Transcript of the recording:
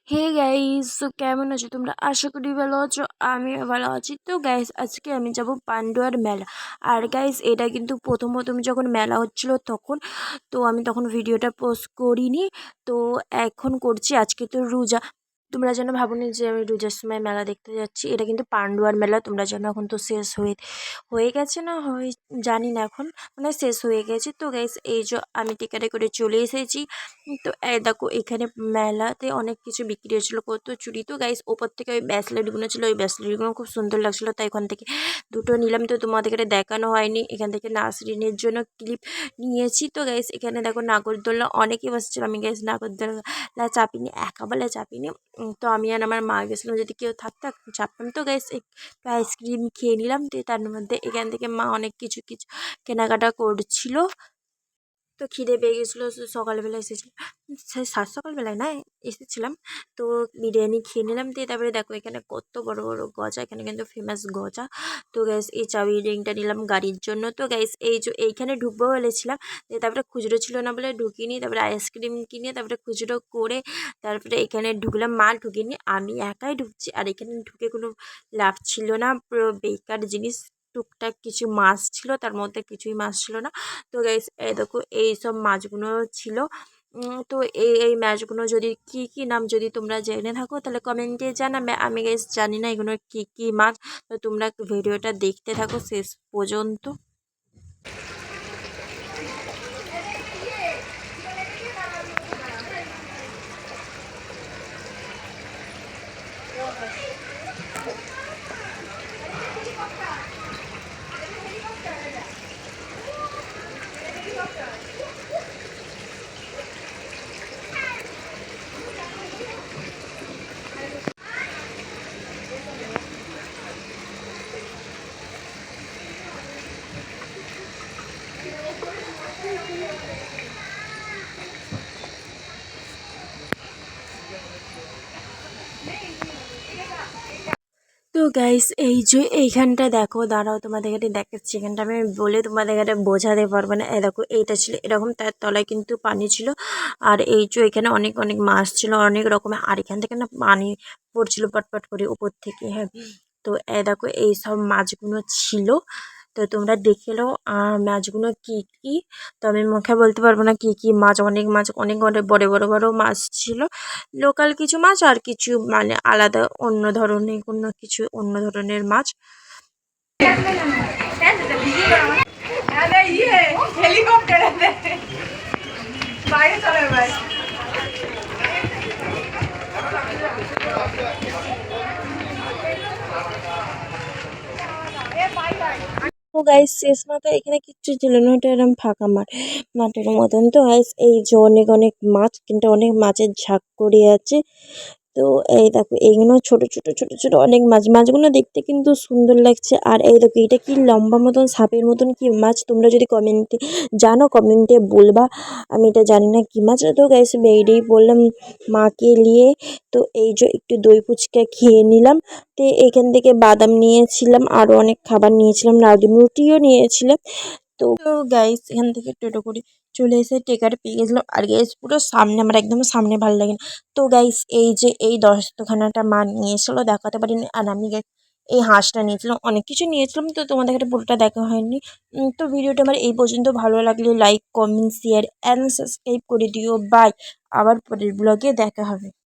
Hey guys, তো কেমন আছো তোমরা? আশা করি ভালো আছো। আমিও ভালো আছি। তো গাইস, আজকে আমি যাব পান্ডুয়ার মেলা। আর গাইস, এটা কিন্তু প্রথম প্রথম যখন মেলা হচ্ছিল তখন, তো আমি তখন ভিডিওটা পোস্ট করিনি। তো এখন করছি। আজকে তো রোজা, তোমরা যেন ভাবনি যে আমি রোজার সময় মেলা দেখতে যাচ্ছি। এটা কিন্তু পান্ডুয়ার মেলা। তোমরা যেন এখন তো শেষ হয়ে হয়ে গেছে না হয় জানি না, এখন মানে শেষ হয়ে গেছে। তো গাইস, এই যে আমি টিকারে করে চলে এসেছি। তো এই দেখো, এখানে মেলাতে অনেক কিছু বিক্রি হচ্ছিলো, কত চুড়ি। তো গাইস, ওপর থেকে ওই ব্যাসলেটগুলো ছিল, ওই ব্যাসলেটগুলো খুব সুন্দর লাগছিলো, তাই এখান থেকে দুটো নিলাম। তো তোমাদের এখানে দেখানো হয়নি। এখান থেকে নাসরিনের জন্য ক্লিপ নিয়েছি। তো গাইস, এখানে দেখো নাগরদোল্লা অনেকেই বসছিল। আমি গাইস নাগরদোল্লা চাপিনি, একা বলে চাপিনি। তো আমি আর আমার মা গেছিলাম, যদি কেউ থাকতো চাপতাম। তো গাইস, একটু আইসক্রিম খেয়ে নিলাম। তো তার মধ্যে এখান থেকে মা অনেক কিছু কিছু কেনাকাটা করছিল। তো খিদে পেয়ে গেছিলো, সকালবেলা এসেছিলাম, সাত সকালবেলায় না এসেছিলাম। তো বিরিয়ানি খেয়ে নিলাম। দিয়ে তারপরে দেখো এখানে কত বড় বড় গজা, এখানে কিন্তু ফেমাস গজা। তো গ্যাস, এই চাবি রিংটা নিলাম গাড়ির জন্য। তো গ্যাস, এই যে এইখানে ঢুকবো বলেছিলাম, দিয়ে তারপরে খুচরো ছিল না বলে ঢুকিনি। তারপরে আইসক্রিম কিনে তারপরে খুচরো করে তারপরে এখানে ঢুকলাম। মা ঢুকিনি, আমি একাই ঢুকছি। আর এখানে ঢুকে কোনো লাভ ছিল না, পুরো বেকার জিনিস। টুকটাক কিছু মাছ ছিল, তার মধ্যে কিছুই মাছ ছিল না। তো গাইস, এই দেখো এইসব মাছগুলো ছিল। তো এই মাছগুলো যদি কি কি নাম যদি তোমরা জেনে থাকো তাহলে কমেন্টে জানাবে। আমি গাইস জানি না এগুলো কি কি মাছ। তো তোমরা ভিডিওটা দেখতে থাকো শেষ পর্যন্ত। তো গাইস, এই যে এইখানটা দেখো, দাঁড়াও তোমাদের কাছে দেখাচ্ছি। এখানটা আমি বলে তোমাদের কাছে বোঝাতে পারবো না। দেখো, এইটা ছিল এরকম, তার তলায় কিন্তু পানি ছিল। আর এই যে এখানে অনেক অনেক মাছ ছিল, অনেক রকমের। আর এখান থেকে না পানি পড়ছিল পটপট করে উপর থেকে, হ্যাঁ। তো দেখো এই সব মাছগুলো ছিল। তো তোমরা দেখে নাও আর মাছগুলো কি কি। তো আমি মুখে বলতে পারবো না কি কি মাছ। অনেক মাছ, অনেক অনেক বড় বড় বড় মাছ ছিল। লোকাল কিছু মাছ আর কিছু মানে আলাদা অন্য ধরনের, কোনো কিছু অন্য ধরনের মাছ। তো গাইস, শেষ মতো এখানে কিচ্ছু ছিল না, ওটা এরকম ফাঁকা মাঠের মতন। তো গাইস, এই যে অনেক অনেক মাছ, কিন্তু অনেক মাছের ঝাঁক করে আছে। তো এই দেখো, এইগুলো ছোট ছোট ছোট ছোট অনেক মাছ। মাছগুলো দেখতে কিন্তু সুন্দর লাগছে। আর এই দেখো, এটা কি লম্বা মতন সাপের মতন কি মাছ, তোমরা যদি কমেন্টে জানো কমেন্টে বলবা। আমি এটা জানি না কি মাছ। তো গাইস, বেরিয়েই বললাম মাকে নিয়ে। তো এই যে একটু দই ফুচকা খেয়ে নিলাম। তো এখান থেকে বাদাম নিয়েছিলাম, আরও অনেক খাবার নিয়েছিলাম, নারকেল রুটিও নিয়েছিলাম। তো গাইস, এখান থেকে টোটো করে চলে এসে টেকার পেয়ে গেছিলাম। আর গাইস, পুরো সামনে, আমার একদম সামনে ভালো লাগে না। তো গাইস, এই যে এই দস্তখানাটা মা নিয়েছিল, দেখাতে পারিনি। আর আমি গাইস এই হাঁসটা নিয়েছিলাম, অনেক কিছু নিয়েছিলাম। তো তোমাদের কাছে পুরোটা দেখা হয়নি। তো ভিডিওটা আমার এই পর্যন্ত। ভালো লাগলে like, comment, share and subscribe করে দিও। বাই, আবার পরের ব্লগে দেখা হবে।